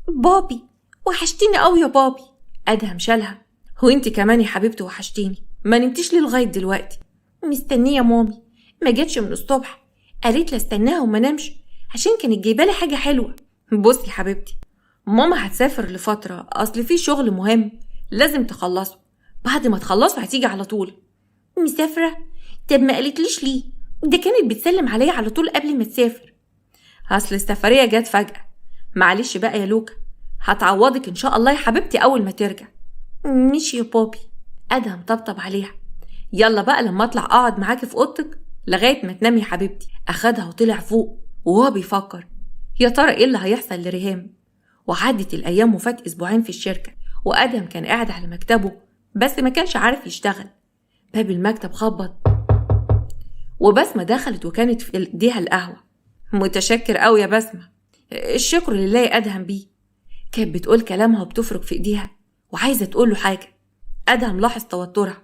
بابي وحشتيني قوي يا بابي.
أدهم شالها. هو انت كمان يا حبيبتي وحشتيني، ما نمتيش ليه لغاية دلوقتي؟
مستنية مامي، ما جاتش من الصبح، قالت لي استناها وما نمش عشان كانت جايبالي حاجة حلوة.
بصي يا حبيبتي، ماما هتسافر لفترة، أصل في شغل مهم لازم تخلصه، بعد ما تخلصه هتيجي على طول.
مسافرة؟ طب ما قالتليش ليه؟ ده كانت بتسلم عليا على طول قبل ما تسافر.
أصل السفرية جت فجأة، معلش بقى يا لوكا، هتعوضك إن شاء الله يا حبيبتي أول ما ترجع.
ماشي يا بابي.
أدهم طبطب عليها. يلا بقى لما أطلع أقعد معاكي في أوضتك لغاية ما تنامي يا حبيبتي. أخدها وطلع فوق وهو بيفكر يا ترى إيه اللي هيحصل لريهام. وعدت الأيام وفات أسبوعين في الشركة، وأدهم كان قاعد على مكتبه بس ما كانش عارف يشتغل. باب المكتب خبط وبسمة دخلت وكانت في ايديها القهوة. متشكر قوي يا بسمة. الشكر لله يا أدهم بيه. كانت بتقول كلامها وبتفرك في ايديها وعايزة تقول له حاجة. أدهم لاحظ توترها.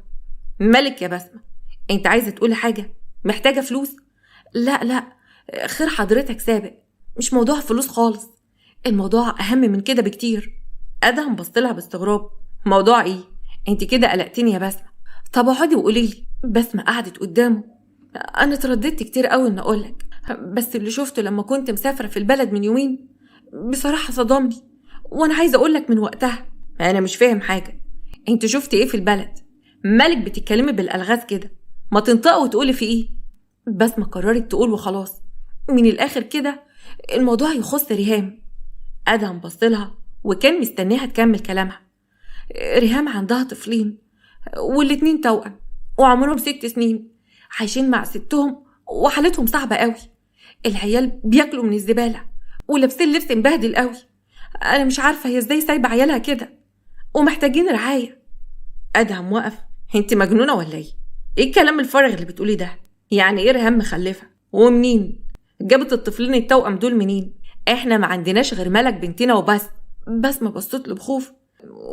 مالك يا بسمة، انت عايزة تقولي حاجة؟ محتاجة فلوس؟ لا خير حضرتك سابق، مش موضوع فلوس خالص، الموضوع أهم من كده بكتير. أدهم بصلها باستغراب. موضوع ايه؟ انت كده قلقتيني يا بسمة. طب اقعدي وقوليلي. بسمة قعدت قدامه. أنا ترددت كتير قوي إن أقولك، بس اللي شفته لما كنت مسافرة في البلد من يومين بصراحة صدمني، وأنا عايزة أقولك من وقتها. أنا مش فاهم حاجة، أنت شفتي إيه في البلد؟ مالك بتتكلمي بالألغاز كده؟ ما تنطقي وتقولي في إيه؟ بسمة قررت تقول وخلاص. من الآخر كده الموضوع يخص ريهام. أدهم بصلها وكان مستنيها تكمل كلامها. ريهام عندها طفلين والاتنين توأم وعمرهم 6 سنين، عايشين مع ستهم وحالتهم صعبة قوي. العيال بياكلوا من الزبالة ولابسين لبس مبهدل قوي. أنا مش عارفة هي ازاي سايبة عيالها كده، ومحتاجين رعاية. أدهم وقف. انت مجنونة ولا ايه؟ ايه الكلام الفارغ اللي بتقولي ده؟ يعني ايه ريهام مخلفة؟ ومنين جابت الطفلين التوأم دول منين؟ احنا ما عندناش غير ملك بنتنا وبس. بسمة بصت له بخوف.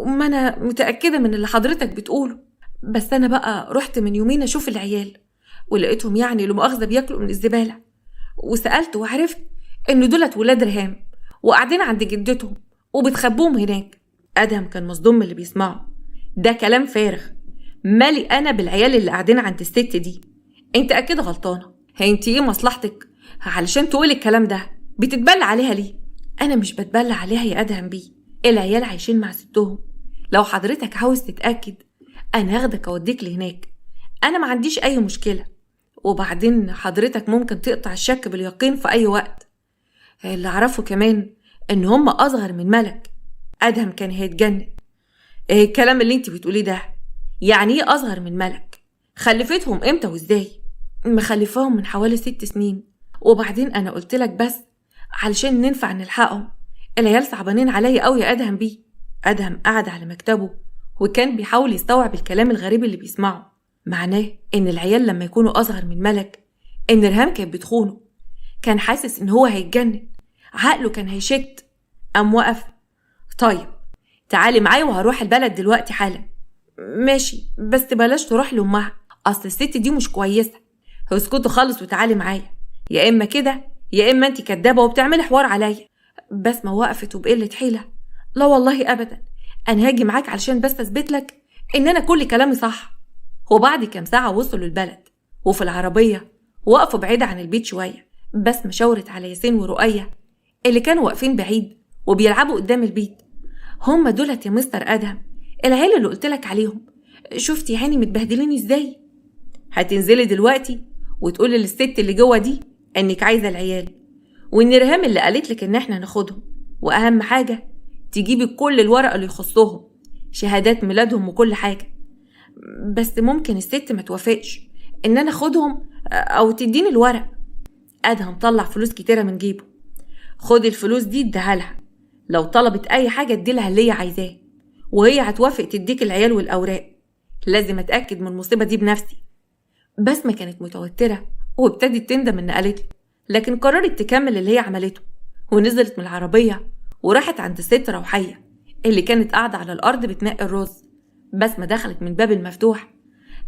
ما انا متأكدة من اللي حضرتك بتقوله، بس انا بقى رحت من يومين اشوف العيال
ولقيتهم يعني لمؤاخذة بياكلوا من الزبالة، وسألت وعرفت إن دولت ولاد ريهام وقاعدين عند جدتهم وبتخبوهم هناك. أدهم كان مصدوم من اللي بيسمعه. ده كلام فارغ، مالي أنا بالعيال اللي قاعدين عند الست دي؟ أنت أكيد غلطانة. أنت إيه مصلحتك علشان تقولي الكلام ده؟ بتتبلى عليها ليه؟ أنا مش بتبلى عليها يا أدهم بيه، العيال عايشين مع ستهم. لو حضرتك عاوز تتأكد أنا هاخدك أوديك لهناك، أنا ما عنديش أي مشكلة. وبعدين حضرتك ممكن تقطع الشك باليقين في أي وقت. اللي أعرفه كمان إن هم أصغر من ملك. أدهم كان هيتجنن. إيه الكلام اللي انت بتقوليه ده؟ يعني إيه أصغر من ملك؟ خلفتهم إمتى وإزاي؟ مخلفاهم من حوالي 6 سنين. وبعدين أنا قلت لك بس علشان ننفع نلحقهم، العيال صعبانين عليا قوي يا أدهم بيه. أدهم قعد على مكتبه وكان بيحاول يستوعب الكلام الغريب اللي بيسمعه. معناه إن العيال لما يكونوا أصغر من ملك إن ريهام كانت بتخونه. كان حاسس إن هو هيتجنن، عقله كان هيشت. قام وقف. طيب تعالي معايا وهروح البلد دلوقتي حالا. ماشي، بس بلاش تروح لأمها، أصل الست دي مش كويسة. اسكتوا خالص وتعالي معايا، يا إما كده يا إما أنت كدابة وبتعملي حوار عليا. بسمة وقفت وبقلة حيلة. لا والله أبدا، أنا هاجي معاك علشان بس أثبت لك إن أنا كل كلامي صح. وبعد كام ساعة وصلوا البلد، وفي العربية وقفوا بعيد عن البيت شوية. بسمة شاورت على ياسين ورؤية اللي كانوا واقفين بعيد وبيلعبوا قدام البيت. هم دولت يا مستر أدهم العيال اللي قلتلك عليهم. شفتي هاني متبهدلين ازاي؟ هتنزلي دلوقتي وتقولي للست اللي جوه دي انك عايزة العيال، وان ريهام اللي قالتلك ان احنا ناخدهم، واهم حاجة تجيبي كل الورق اللي يخصهم، شهادات ميلادهم وكل حاجة. بس ممكن الست ما توافقش ان انا اخدهم او تديني الورق. أدهم طلع فلوس كتيرة من جيبه. خد الفلوس دي اديها لها، لو طلبت اي حاجة اديلها اللي هي عايزاه، وهي هتوافق تديك العيال والأوراق. لازم أتأكد من المصيبة دي بنفسي. بسمة كانت متوترة وابتدت تندم إن قالت، لكن قررت تكمل اللي هي عملته، ونزلت من العربية وراحت عند الست روحية اللي كانت قاعدة على الأرض بتنقي الرز. بسمة دخلت من باب المفتوح.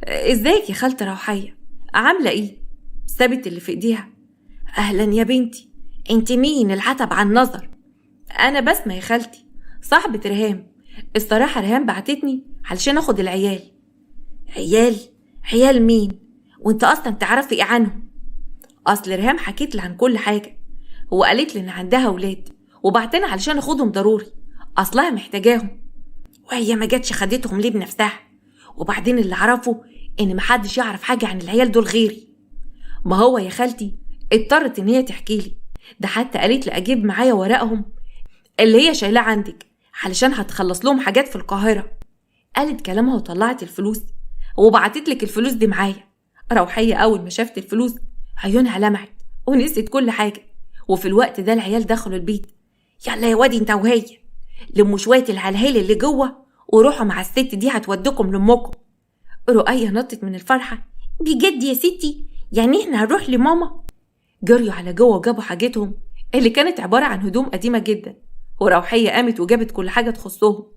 ازيك يا خالتي روحية، عاملة ايه؟ سابت اللي في ايديها. أهلا يا بنتي، انت مين العتب عن نظر؟ أنا بسمة يا خالتي، صاحبة ريهام. الصراحة ريهام بعتتني علشان اخد العيال. عيال مين؟ وانت اصلا تعرفي ايه عنهم؟ اصل ريهام حكيت لي عن كل حاجة، وقالت لي ان عندها ولاد وبعتنا علشان اخدهم ضروري، اصلها محتاجاهم. وهي ما جاتش خدتهم ليه بنفسها؟ وبعدين اللي اعرفه ان محدش يعرف حاجة عن العيال دول غيري. ما هو يا خالتي اضطرت ان هي تحكي لي، ده حتى قالت لي اجيب معايا ورقهم اللي هي شايلاه عندك علشان هتخلص لهم حاجات في القاهرة. قالت كلامها وطلعت الفلوس وبعتت لك الفلوس دي معايا. روحية أول ما شافت الفلوس عيونها لمعت ونسيت كل حاجة. وفي الوقت ده العيال دخلوا البيت. يلا يا وادي انت وهي، لموا شوية العلهيل اللي جوه وروحوا مع الست دي هتودكم لأمكم. رؤية نطت من الفرحة. بجد يا ستي؟ يعني احنا هنروح لماما؟ جريوا على جوه وجابوا حاجتهم اللي كانت عبارة عن هدوم قديمة جدا، وروحية قامت وجابت كل حاجة تخصهم.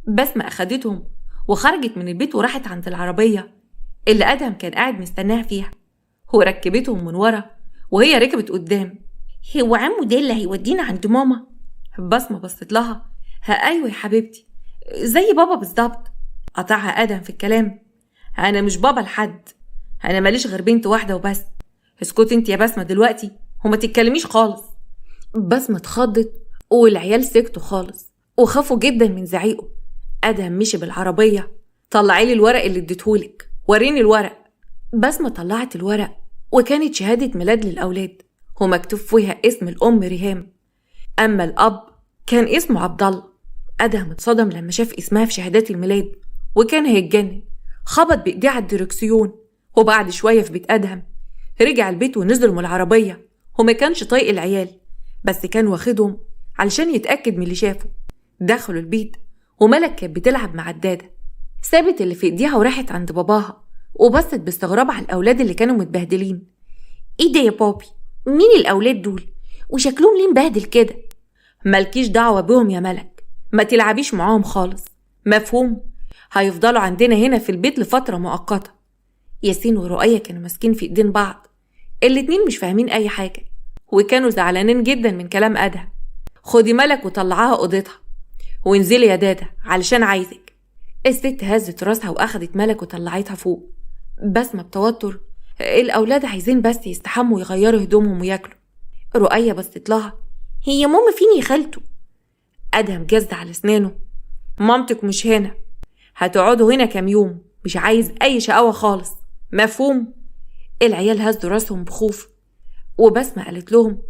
بسمة أخدتهم وخرجت من البيت وراحت عند العربية اللي أدهم كان قاعد مستناها فيها، وركبتهم من ورا وهي ركبت قدام. هو عمو ده اللي هيودينا عند ماما؟ بسمة بصت لها. أيوة يا حبيبتي، زي بابا بالظبط. قطعها أدهم في الكلام. أنا مش بابا لحد، أنا ماليش غير بنت واحدة وبس. اسكتي انت يا بسمة دلوقتي وما تتكلميش خالص. بسمة اتخضت والعيال سكتوا خالص وخافوا جدا من زعيقه. أدهم مشي بالعربية. طلعيلي الورق اللي اديتهولك، وريني الورق. بسمة طلعت الورق وكانت شهادة ميلاد للأولاد ومكتوب فيها اسم الأم ريهام، أما الأب كان اسمه عبد الله. أدهم اتصدم لما شاف اسمها في شهادات الميلاد وكان هيتجنن. خبط بإيديه على الدركسيون. وبعد شوية في بيت أدهم رجع البيت ونزلوا من العربية، وما كانش طايق العيال بس كان واخدهم علشان يتأكد من اللي شافه. دخلوا البيت وملك كانت بتلعب مع الدادة. سابت اللي في ايديها وراحت عند باباها وبصت باستغراب على الأولاد اللي كانوا متبهدلين. ايه ده يا بابي؟ مين الأولاد دول؟ وشكلهم ليه مبهدل كده؟ مالكيش دعوة بهم يا ملك، ما تلعبيش معاهم خالص، مفهوم؟ هيفضلوا عندنا هنا في البيت لفترة مؤقتة.
ياسين ورؤية كانوا ماسكين في ايدين بعض، الاتنين مش فاهمين اي حاجة، وكانوا زعلانين جدا من كلام أدهم. خدي ملك وطلعاها اوضتها وانزلي يا دادا علشان عايزك. الست هزت راسها واخدت ملك وطلعتها فوق. بسمة بتوتر، الاولاد عايزين بس يستحموا ويغيروا هدومهم وياكلوا. رؤية بصت لها،
هي ماما فين يا خالته؟
أدهم جز على اسنانه، مامتك مش هنا، هتقعدوا هنا كام يوم، مش عايز اي شقاوة خالص، مفهوم؟ العيال هزوا راسهم بخوف، وبسمة قالت لهم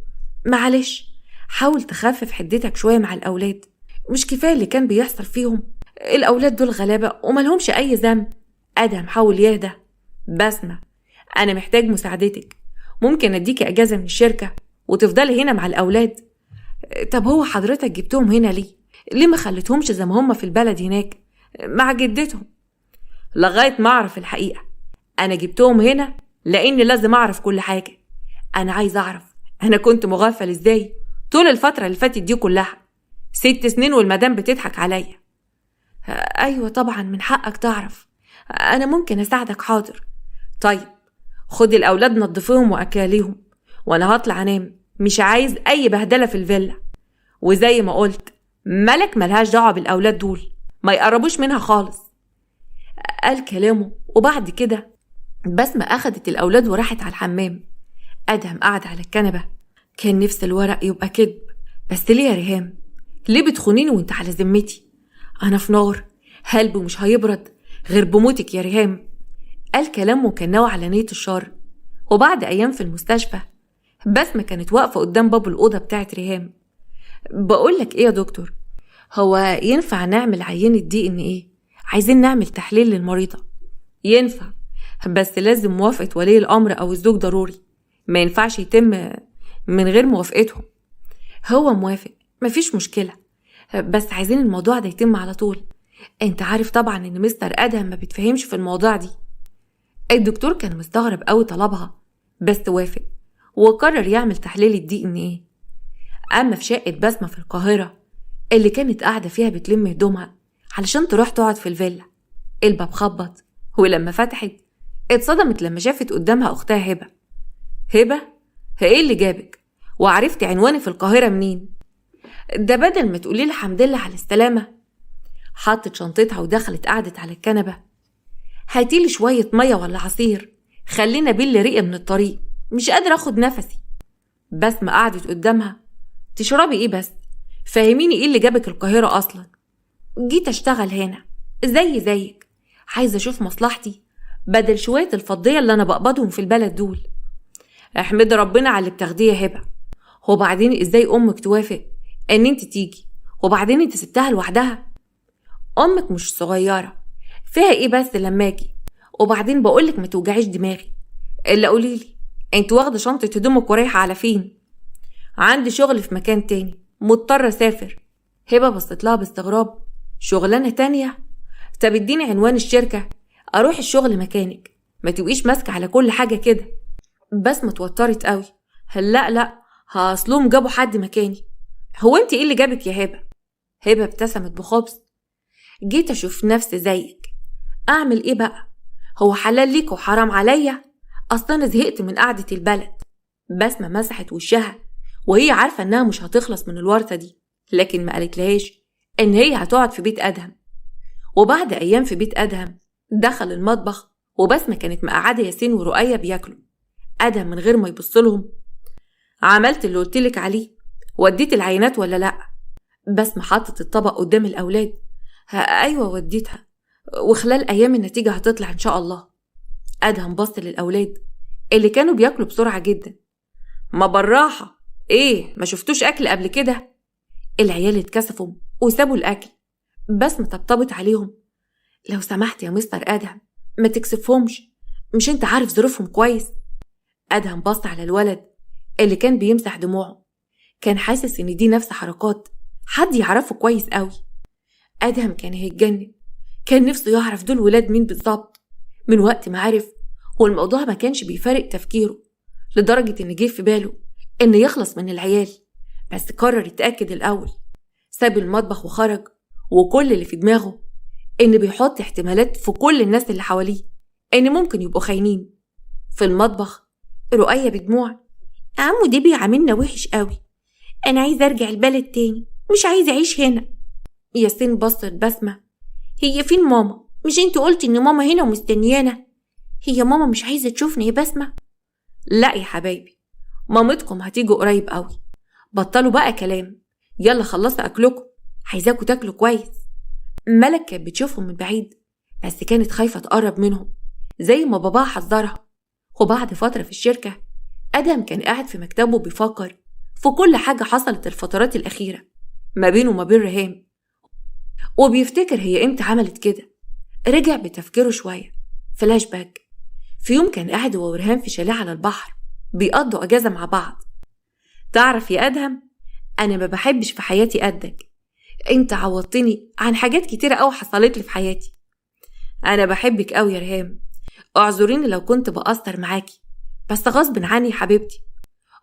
معلش حاول تخفف حدتك شوية مع الأولاد، مش كفاية اللي كان بيحصل فيهم، الأولاد دول غلابة وملهمش أي ذنب. أدهم حاول يهدى. بسمة أنا محتاج مساعدتك، ممكن أديكي أجازة من الشركة وتفضلي هنا مع الأولاد. طب هو حضرتك جبتهم هنا ليه ما خلتهمش زي ما هم في البلد هناك مع جدتهم؟ لغاية ما أعرف الحقيقة، أنا جبتهم هنا لأني لازم أعرف كل حاجة. أنا عايز أعرف أنا كنت مغفل إزاي طول الفترة اللي فاتت دي كلها، 6 سنين والمدام بتضحك عليا. أيوة طبعا من حقك تعرف، أنا ممكن أساعدك. حاضر. طيب خدي الأولاد نظفيهم وأكاليهم وأنا هطلع أنام، مش عايز أي بهدلة في الفيلا. وزي ما قلت ملك ملهاش دعوة بالأولاد دول، ما يقربوش منها خالص. قال كلامه وبعد كده بسمة أخدت الأولاد وراحت على الحمام. أدهم قعد على الكنبة، كان نفس الورق يبقى كذب، بس ليه يا ريهام؟ ليه بتخونيني وانت على ذمتي؟ أنا في نار، قلبي مش هيبرد غير بموتك يا ريهام. قال كلامه كان ناوي على نية الشر. وبعد أيام في المستشفى بسمة كانت واقفة قدام باب الأوضة بتاعت ريهام. بقولك إيه يا دكتور، هو ينفع نعمل عينة DNA؟ عايزين نعمل تحليل للمريضة. ينفع، بس لازم موافقة ولي الأمر أو الزوج ضروري، ما ينفعش يتم من غير موافقتهم. هو موافق مفيش مشكلة، بس عايزين الموضوع ده يتم على طول. انت عارف طبعا ان مستر أدهم ما بتفهمش في الموضوع دي. الدكتور كان مستغرب قوي طلبها، بس وافق وقرر يعمل تحليل DNA. أما في شقة بسمة في القاهرة اللي كانت قاعدة فيها بتلم هدومها علشان تروح تقعد في الفيلا، الباب خبط، ولما فتحت اتصدمت لما شافت قدامها أختها هبة. هبة، ايه اللي جابك؟ وعرفتي عنواني في القاهرة منين؟ ده بدل ما تقولي لي الحمد لله على السلامة. حطت شنطتها ودخلت قعدت على الكنبة. هاتيلي شوية مية ولا عصير، خلينا بيل ريقي من الطريق، مش قادرة اخد نفسي. بسمة قعدت قدامها. تشربي ايه بس؟ فهميني ايه اللي جابك القاهرة اصلا؟ جيت اشتغل هنا زيك، عايزة اشوف مصلحتي بدل شوية الفضية اللي انا بقبضهم في البلد دول. احمد ربنا على اللي بتاخديه يا هبة. وبعدين ازاي امك توافق ان انت تيجي وبعدين انت سبتها لوحدها؟ امك مش صغيرة، فيها ايه بس لما اجي؟ وبعدين بقولك ما توجعيش دماغي، الا قوليلي انت واخدة شنطة هدومك ورايحة على فين؟ عندي شغل في مكان تاني، مضطرة اسافر. هبة بصت لها باستغراب. شغلانة تانية؟ طب اديني عنوان الشركة اروح الشغل مكانك، ما تبقيش ماسكة على كل حاجة كده. بس متوترت قوي. لا هاصلهم جابوا حد مكاني. هو انت ايه اللي جابك يا هبة؟ هبة ابتسمت بخبث. جيت اشوف نفسي زيك، اعمل ايه بقى؟ هو حلال ليك وحرام عليا؟ اصلا انا زهقت من قعدة البلد. بسمة مسحت وشها وهي عارفة انها مش هتخلص من الورطة دي، لكن ما قالت لهاش ان هي هتقعد في بيت ادهم. وبعد ايام في بيت ادهم دخل المطبخ وبسمة كانت مقعدة ياسين ورؤية بياكلوا. ادهم من غير ما يبصلهم، عملت اللي قلتلك عليه؟ وديت العينات ولا لا؟ بسمة حطت الطبق قدام الاولاد. ايوه وديتها، وخلال ايام النتيجة هتطلع ان شاء الله. ادهم بص للاولاد اللي كانوا بياكلوا بسرعة جدا. ما بالراحة، ايه ما شفتوش اكل قبل كده؟ العيال اتكسفوا وسابوا الاكل. بسمة طبطبت عليهم. لو سمحت يا مستر ادهم ما تكسفهمش، مش انت عارف ظروفهم كويس؟ ادهم بص على الولد اللي كان بيمسح دموعه، كان حاسس ان دي نفس حركات حد يعرفه كويس قوي. ادهم كان هيتجنن، كان نفسه يعرف دول ولاد مين بالظبط. من وقت ما عرف والموضوع ما كانش بيفارق تفكيره، لدرجة ان جه في باله ان يخلص من العيال، بس قرر يتأكد الاول. ساب المطبخ وخرج، وكل اللي في دماغه ان بيحط احتمالات في كل الناس اللي حواليه
إن ممكن يبقوا خاينين. في المطبخ رؤية بدموع: عمو ده بيعاملنا وحش قوي، أنا عايزة أرجع البلد تاني، مش عايزة أعيش هنا. ياسين بصت بسمة: هي فين ماما؟ مش انت قلتي إن ماما هنا ومستنيانا؟ هي ماما مش عايزة تشوفني يا بسمة؟ لا يا حبايبي، مامتكم هتيجي قريب قوي، بطلوا بقى كلام، يلا خلصوا أكلكم، عايزاكوا تاكلوا كويس. ملك كانت بتشوفهم من بعيد، بس كانت خايفة تقرب منهم زي ما باباها حذرها. وبعد فترة في الشركة، أدهم كان قاعد في مكتبه بيفكر في كل حاجة حصلت الفترات الأخيرة ما بينه وما بين ريهام، وبيفتكر هي امتى عملت كده. رجع بتفكيره شوية فلاش باك. في يوم كان قاعد هو وريهام في شاليه على البحر بيقضوا أجازة مع بعض. تعرف يا أدهم، أنا ما بحبش في حياتي قدك، انت عوضتني عن حاجات كتيرة أوي حصلت لي في حياتي. أنا بحبك أوي يا ريهام، اعذريني لو كنت بقصر معاكي، بس غصب عني يا حبيبتي.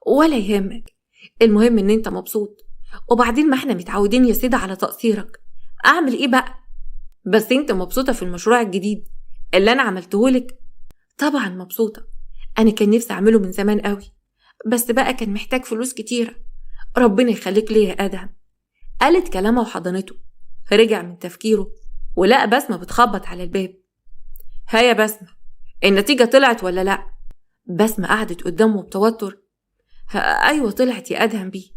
ولا يهمك، المهم ان انت مبسوط، وبعدين ما احنا متعودين يا سيدة على تقصيرك، اعمل ايه بقى؟ بس انت مبسوطة في المشروع الجديد اللي انا عملتهولك؟ طبعا مبسوطة، انا كان نفسي اعمله من زمان قوي، بس بقى كان محتاج فلوس كتيرة. ربنا يخليك ليا يا ادهم. قالت كلامها وحضنته. رجع من تفكيره ولقى بسمة بتخبط على الباب. ها يا بسمة، النتيجة طلعت ولا لا؟ بسمة قعدت قدامه بتوتر. ايوه طلعت يا ادهم بيه،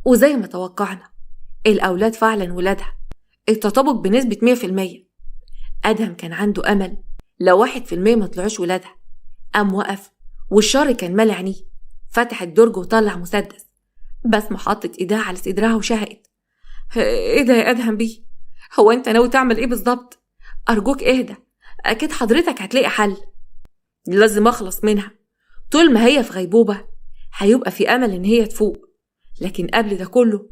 وزي ما توقعنا الاولاد فعلا ولادها، التطابق بنسبة 100%. ادهم كان عنده امل لو 1% ما طلعوش ولادها. قام وقف والشر كان مالي عينيه، فتح الدرج وطلع مسدس. بسمة حطت ايدها على صدرها وشهقت. ايه ده يا ادهم بيه؟ هو انت ناوي تعمل ايه بالظبط؟ ارجوك اهدى، اكيد حضرتك هتلاقي حل. لازم اخلص منها، طول ما هي في غيبوبة هيبقى في امل ان هي تفوق، لكن قبل ده كله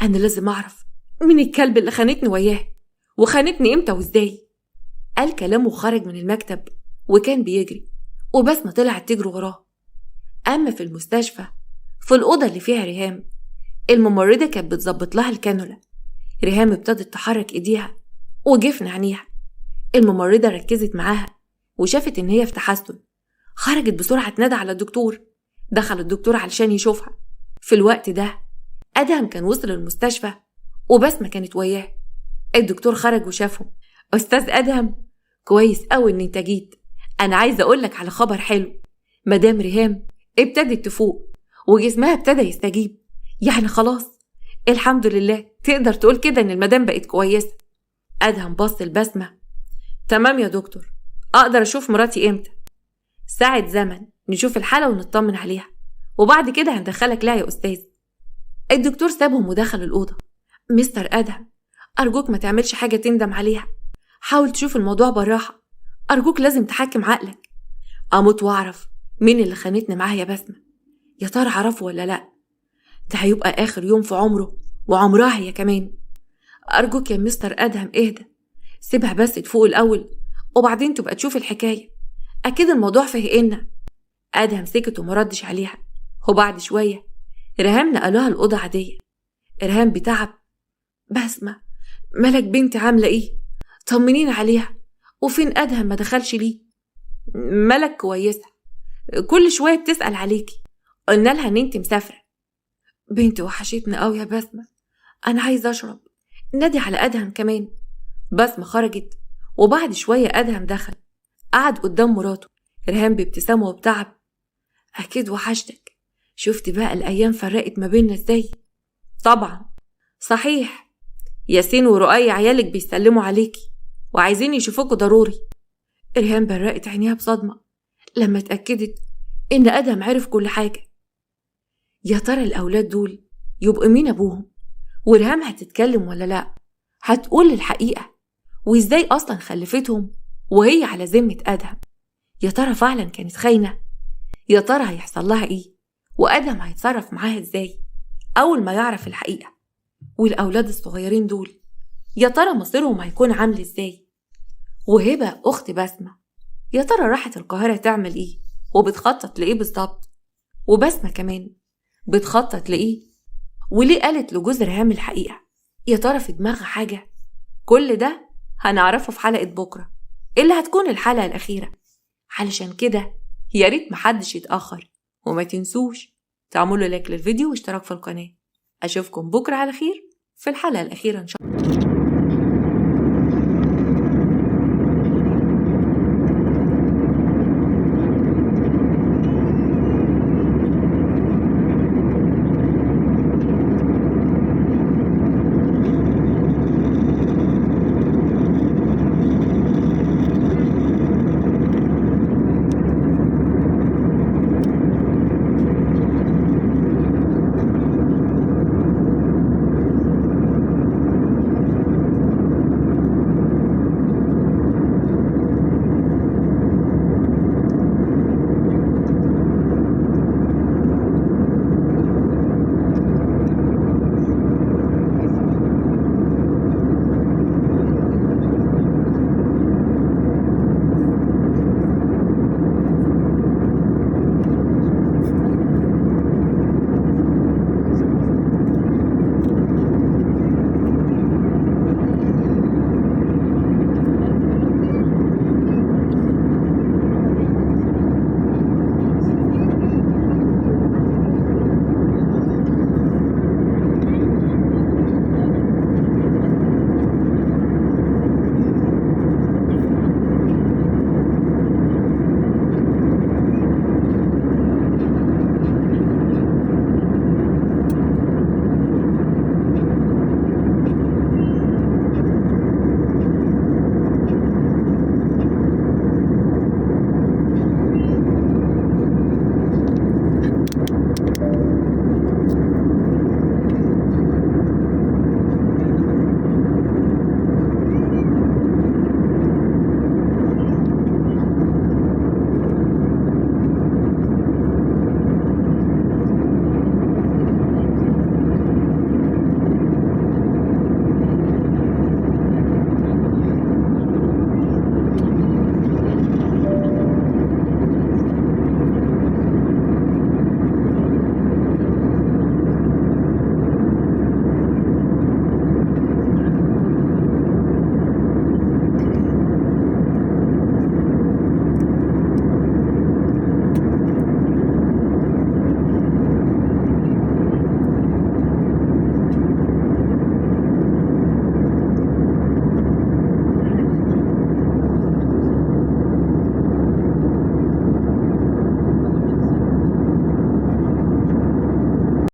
انا لازم اعرف مين الكلب اللي خانتني وياه، وخانتني امتى وازاي. قال كلامه وخرج من المكتب وكان بيجري، وبسمة طلعت تجري وراه. اما في المستشفى، في الاوضه اللي فيها ريهام، الممرضه كانت بتظبط لها الكانولا. ريهام ابتدت تحرك ايديها وجفن عينيها. الممرضه ركزت معاها وشافت ان هي في تحسن، خرجت بسرعه تنادى على الدكتور. دخل الدكتور علشان يشوفها. في الوقت ده ادهم كان وصل المستشفى وبسمة كانت وياه. الدكتور خرج وشافهم. استاذ ادهم، كويس قوي ان انت جيت، انا عايزه اقولك على خبر حلو. مدام ريهام ابتدت تفوق وجسمها ابتدى يستجيب، يعني خلاص الحمد لله تقدر تقول كده ان المدام بقت كويسه. ادهم بص لبسمة. تمام يا دكتور، اقدر اشوف مراتي امتى؟ ساعة زمن نشوف الحالة ونطمن عليها، وبعد كده هندخلك لها يا استاذ. الدكتور سابهم ودخل الأوضة. مستر أدهم، أرجوك ما تعملش حاجة تندم عليها، حاول تشوف الموضوع بالراحة، أرجوك لازم تحكم عقلك. أموت وأعرف مين اللي خانتني معاه يا بسمة، يا ترى عرفه ولا لأ؟ ده هيبقى آخر يوم في عمره وعمرها هي كمان. أرجوك يا مستر أدهم اهدى، سيبها بس تفوق الأول وبعدين تبقى تشوف الحكاية، أكيد الموضوع فهقنا. أدهم سكت ومردش عليها، وبعد شوية ريهام نقلوها الأوضة عادية. ريهام بتعب. بسمة، ملك بنتي عاملة ايه؟ طمنين عليها، وفين أدهم ما دخلش ليه؟ ملك كويسة، كل شوية بتسأل عليكي، قلنا لها ان انت مسافرة. بنتي وحشتني قوي يا بسمة، انا عايزة اشرب، نادي على أدهم كمان. بسمة خرجت وبعد شوية أدهم دخل، قعد قدام مراته. ريهام بابتسامة وبتعب. أكيد وحشتك، شفت بقى الأيام فرقت ما بيننا ازاي؟ طبعا. صحيح، ياسين ورؤية عيالك بيسلموا عليكي وعايزين يشوفوكوا ضروري. ريهام برقت عينيها بصدمة لما اتأكدت إن أدهم عرف كل حاجة. يا ترى الأولاد دول يبقى مين أبوهم؟ وريهام هتتكلم ولا لأ؟ هتقول الحقيقة؟ وإزاي أصلا خلفتهم وهي على ذمة أدهم؟ يا ترى فعلا كانت خاينة؟ يا ترى هيحصل لها إيه؟ وأدهم هيتصرف معاها إزاي أول ما يعرف الحقيقة؟ والأولاد الصغيرين دول يا ترى مصيرهم هيكون عامل إزاي؟ وهبة أخت بسمة يا ترى راحت القاهرة تعمل إيه وبتخطط لإيه بالظبط؟ وبسمة كمان بتخطط لإيه؟ وليه قالت لجوز ريهام الحقيقة؟ يا ترى في دماغها حاجة؟ كل ده هنعرفه في حلقة بكرة اللي هتكون الحلقة الأخيرة.
علشان كده يا ريت محدش يتأخر، وما تنسوش تعملوا لايك للفيديو واشتراك في القناة. أشوفكم بكرة على خير في الحلقة الأخيرة إن شاء الله.